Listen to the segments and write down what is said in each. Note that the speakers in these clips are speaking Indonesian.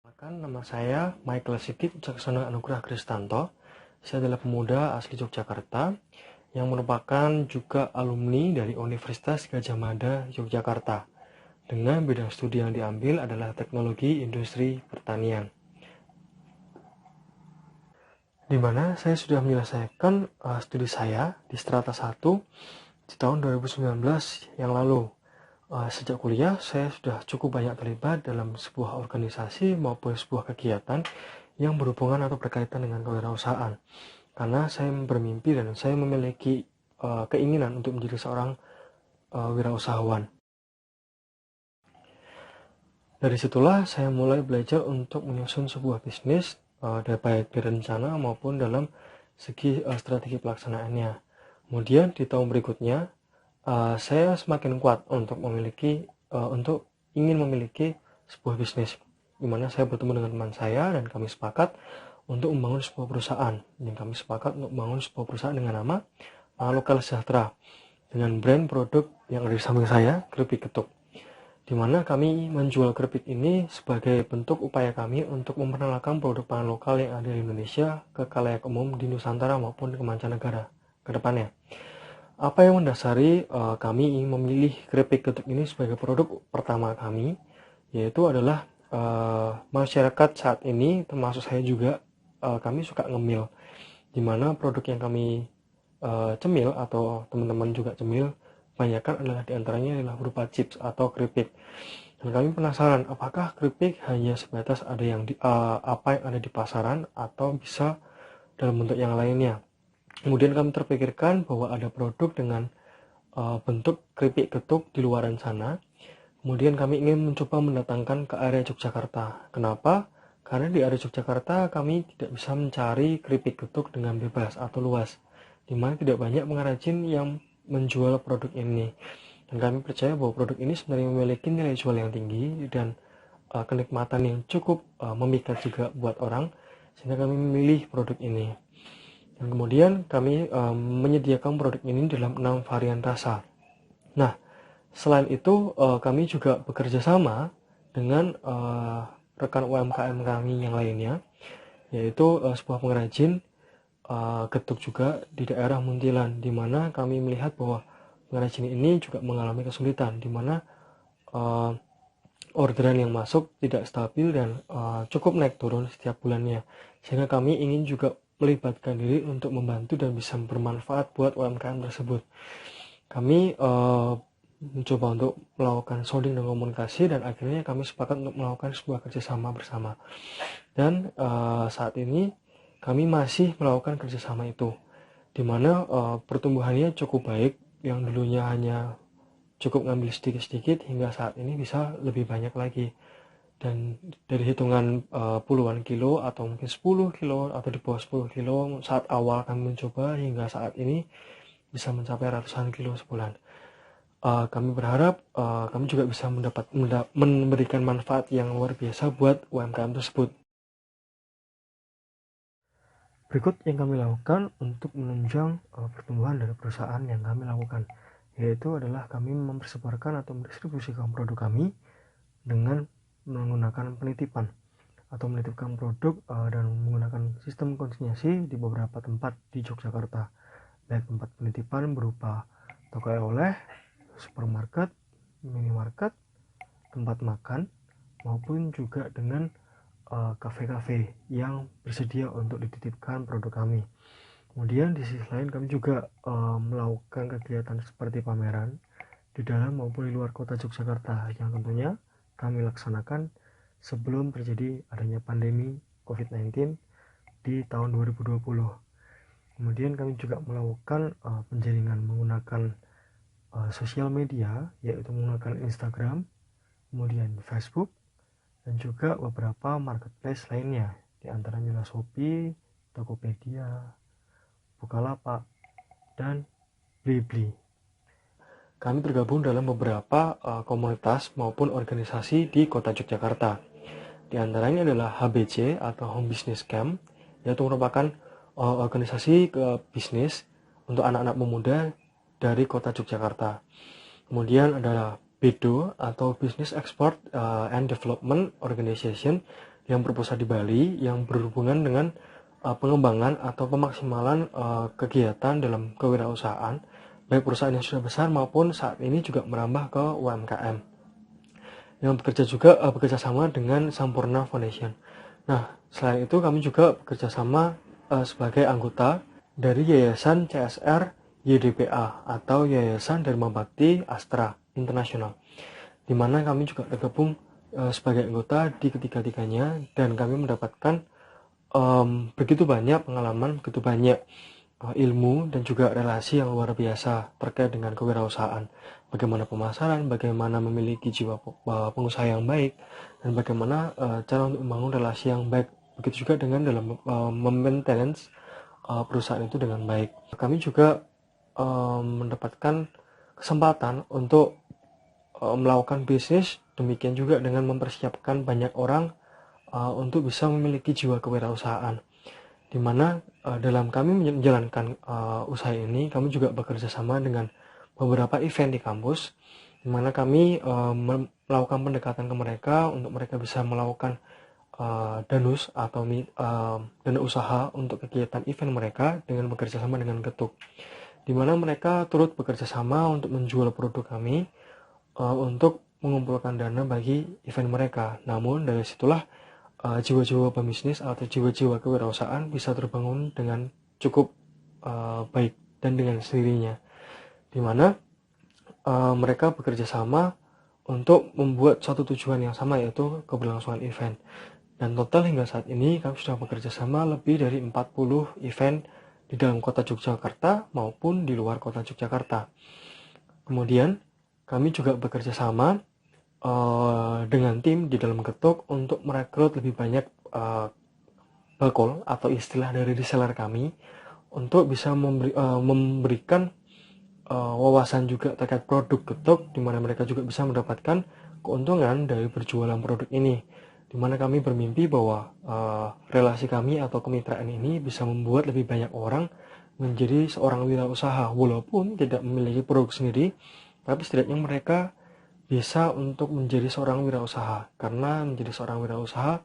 Perkenalkan, nama saya Michael Sigit Caksono Anugrah Kristanto. Saya adalah pemuda asli Yogyakarta yang merupakan juga alumni dari Universitas Gadjah Mada Yogyakarta. Dengan bidang studi yang diambil adalah teknologi industri pertanian. Di mana saya sudah menyelesaikan studi saya di strata 1 di tahun 2019 yang lalu. Sejak kuliah, saya sudah cukup banyak terlibat dalam sebuah organisasi maupun sebuah kegiatan yang berhubungan atau berkaitan dengan kewirausahaan. Karena saya bermimpi dan saya memiliki keinginan untuk menjadi seorang wirausahawan. Dari situlah saya mulai belajar untuk menyusun sebuah bisnis, baik direncana maupun dalam segi strategi pelaksanaannya. Kemudian di tahun berikutnya, saya semakin kuat untuk ingin memiliki sebuah bisnis, di mana saya bertemu dengan teman saya dan kami sepakat untuk membangun sebuah perusahaan. Dan kami sepakat untuk membangun sebuah perusahaan dengan nama Lokal Sejahtera, dengan brand produk yang ada di samping saya, keripik ketuk, di mana kami menjual keripik ini sebagai bentuk upaya kami untuk memperkenalkan produk pangan lokal yang ada di Indonesia ke khalayak umum di Nusantara maupun ke mancanegara ke depannya. Apa yang mendasari kami ingin memilih keripik ketuk ini sebagai produk pertama kami, yaitu adalah masyarakat saat ini, termasuk saya juga, kami suka ngemil, di mana produk yang kami cemil atau teman-teman juga cemil, kebanyakan adalah diantaranya adalah berupa chips atau keripik. Dan kami penasaran apakah keripik hanya sebatas ada yang apa yang ada di pasaran atau bisa dalam bentuk yang lainnya. Kemudian kami terpikirkan bahwa ada produk dengan bentuk keripik ketuk di luaran sana. Kemudian kami ingin mencoba mendatangkan ke area Yogyakarta. Kenapa? Karena di area Yogyakarta kami tidak bisa mencari keripik ketuk dengan bebas atau luas, di mana tidak banyak pengrajin yang menjual produk ini. Dan kami percaya bahwa produk ini sebenarnya memiliki nilai jual yang tinggi dan kenikmatan yang cukup memikat juga buat orang, sehingga kami memilih produk ini. Dan kemudian kami menyediakan produk ini dalam 6 varian rasa. Nah, selain itu kami juga bekerja sama dengan rekan UMKM kami yang lainnya, yaitu sebuah pengrajin getuk juga di daerah Muntilan, di mana kami melihat bahwa pengrajin ini juga mengalami kesulitan, di mana orderan yang masuk tidak stabil dan cukup naik turun setiap bulannya, sehingga kami ingin juga melibatkan diri untuk membantu dan bisa bermanfaat buat UMKM tersebut. Kami mencoba untuk melakukan sounding dan komunikasi, dan akhirnya kami sepakat untuk melakukan sebuah kerjasama bersama. Dan saat ini kami masih melakukan kerjasama itu, di mana pertumbuhannya cukup baik, yang dulunya hanya cukup ngambil sedikit-sedikit hingga saat ini bisa lebih banyak lagi. Dan dari hitungan puluhan kilo atau mungkin 10 kilo atau di bawah 10 kilo saat awal kami mencoba, hingga saat ini bisa mencapai ratusan kilo sebulan. Kami berharap kami juga bisa memberikan manfaat yang luar biasa buat UMKM tersebut. Berikut yang kami lakukan untuk menunjang pertumbuhan dari perusahaan yang kami lakukan, yaitu adalah kami mempersebarkan atau mendistribusikan produk kami dengan menggunakan penitipan atau menitipkan produk dan menggunakan sistem konsinyasi di beberapa tempat di Yogyakarta, baik tempat penitipan berupa toko oleh, supermarket, minimarket, tempat makan, maupun juga dengan kafe-kafe yang bersedia untuk dititipkan produk kami. Kemudian di sisi lain kami juga melakukan kegiatan seperti pameran di dalam maupun di luar kota Yogyakarta, yang tentunya kami laksanakan sebelum terjadi adanya pandemi COVID-19 di tahun 2020. Kemudian kami juga melakukan penjaringan menggunakan sosial media, yaitu menggunakan Instagram, kemudian Facebook, dan juga beberapa marketplace lainnya, di antaranya Shopee, Tokopedia, Bukalapak, dan Blibli. Kami tergabung dalam beberapa komunitas maupun organisasi di kota Yogyakarta. Di antaranya adalah HBC atau Home Business Camp, yaitu merupakan organisasi bisnis untuk anak-anak pemuda dari kota Yogyakarta. Kemudian adalah BEDO atau Business Export and Development Organization, yang berpusat di Bali yang berhubungan dengan pengembangan atau pemaksimalan kegiatan dalam kewirausahaan, baik perusahaan yang sudah besar maupun saat ini juga merambah ke UMKM. Yang bekerja juga bekerja sama dengan Sampurna Foundation. Nah, selain itu kami juga bekerja sama sebagai anggota dari Yayasan CSR YDPA atau Yayasan Dharma Bakti Astra Internasional, di mana kami juga tergabung sebagai anggota di ketiga-tiganya, dan kami mendapatkan begitu banyak pengalaman, begitu banyak ilmu dan juga relasi yang luar biasa terkait dengan kewirausahaan. Bagaimana pemasaran, bagaimana memiliki jiwa pengusaha yang baik, dan bagaimana cara untuk membangun relasi yang baik. Begitu juga dengan dalam maintenance perusahaan itu dengan baik. Kami juga mendapatkan kesempatan untuk melakukan bisnis, demikian juga dengan mempersiapkan banyak orang untuk bisa memiliki jiwa kewirausahaan, di mana dalam kami menjalankan usaha ini, kami juga bekerja sama dengan beberapa event di kampus, di mana kami melakukan pendekatan ke mereka untuk mereka bisa melakukan danus atau dana usaha untuk kegiatan event mereka dengan bekerja sama dengan Getuk, di mana mereka turut bekerja sama untuk menjual produk kami untuk mengumpulkan dana bagi event mereka. Namun dari situlah jiwa-jiwa pebisnis atau jiwa-jiwa kewirausahaan bisa terbangun dengan cukup baik dan dengan sendirinya, di mana mereka bekerja sama untuk membuat suatu tujuan yang sama, yaitu keberlangsungan event. Dan total hingga saat ini kami sudah bekerja sama lebih dari 40 event di dalam kota Yogyakarta maupun di luar kota Yogyakarta. Kemudian kami juga bekerja sama dengan tim di dalam Getuk untuk merekrut lebih banyak bakul atau istilah dari reseller kami untuk bisa memberikan wawasan juga terkait produk Getuk, di mana mereka juga bisa mendapatkan keuntungan dari berjualan produk ini, di mana kami bermimpi bahwa relasi kami atau kemitraan ini bisa membuat lebih banyak orang menjadi seorang wirausaha, walaupun tidak memiliki produk sendiri, tapi setidaknya mereka bisa untuk menjadi seorang wirausaha, karena menjadi seorang wirausaha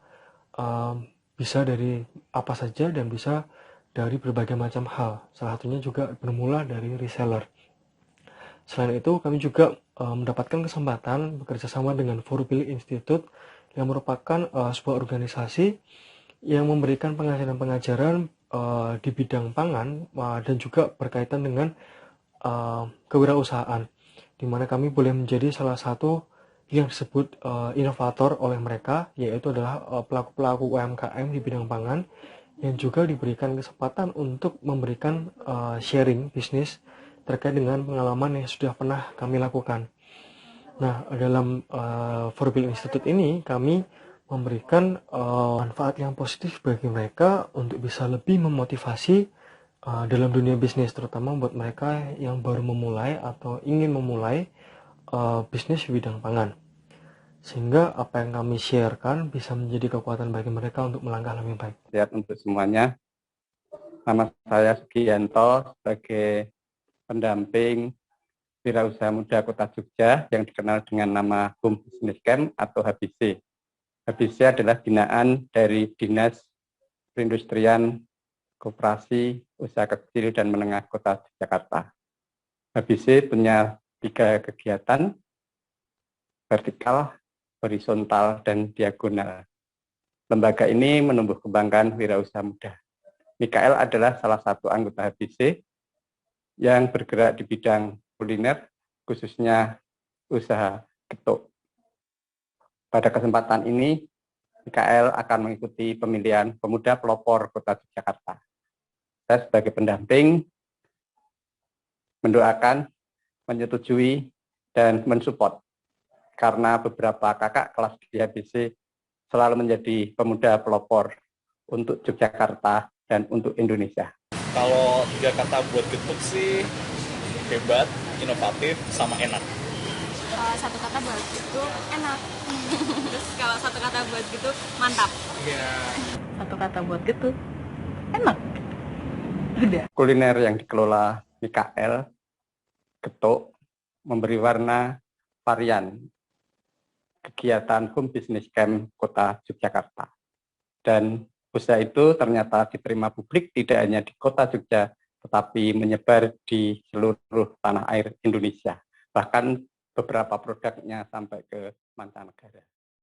bisa dari apa saja dan bisa dari berbagai macam hal. Salah satunya juga bermula dari reseller. Selain itu, kami juga mendapatkan kesempatan bekerja sama dengan Forbil Institute yang merupakan sebuah organisasi yang memberikan pengajaran-pengajaran di bidang pangan dan juga berkaitan dengan kewirausahaan, di mana kami boleh menjadi salah satu yang disebut inovator oleh mereka, yaitu adalah pelaku-pelaku UMKM di bidang pangan yang juga diberikan kesempatan untuk memberikan sharing bisnis terkait dengan pengalaman yang sudah pernah kami lakukan. Nah, dalam Forbil Institute ini kami memberikan manfaat yang positif bagi mereka untuk bisa lebih memotivasi dalam dunia bisnis, terutama buat mereka yang baru memulai atau ingin memulai bisnis di bidang pangan, sehingga apa yang kami sharekan bisa menjadi kekuatan bagi mereka untuk melangkah lebih baik. Sehat untuk semuanya. Nama saya Sugianto sebagai pendamping Wirausaha Muda Kota Jogja yang dikenal dengan nama Home Business Camp atau HBC. HBC adalah binaan dari Dinas Perindustrian Koperasi Usaha Kecil dan Menengah Kota Jakarta. HBC punya 3 kegiatan, vertikal, horizontal, dan diagonal. Lembaga ini menumbuh kembangkan wirausaha muda. Mikael adalah salah satu anggota HBC yang bergerak di bidang kuliner, khususnya usaha getuk. Pada kesempatan ini, Mikael akan mengikuti pemilihan pemuda pelopor Kota Jakarta. Saya sebagai pendamping mendoakan, menyetujui, dan mensupport, karena beberapa kakak kelas di HBC selalu menjadi pemuda pelopor untuk Yogyakarta dan untuk Indonesia. Kalau 3 kata buat getuk sih hebat, inovatif, sama enak. Satu kata buat getuk enak. Terus kalau satu kata buat getuk mantap. Iya. Satu kata buat getuk enak. Udah. Kuliner yang dikelola Mikael Getuk memberi warna varian kegiatan Home Business Camp Kota Yogyakarta. Dan usaha itu ternyata diterima publik tidak hanya di kota Jogja, tetapi menyebar di seluruh tanah air Indonesia. Bahkan beberapa produknya sampai ke mancanegara.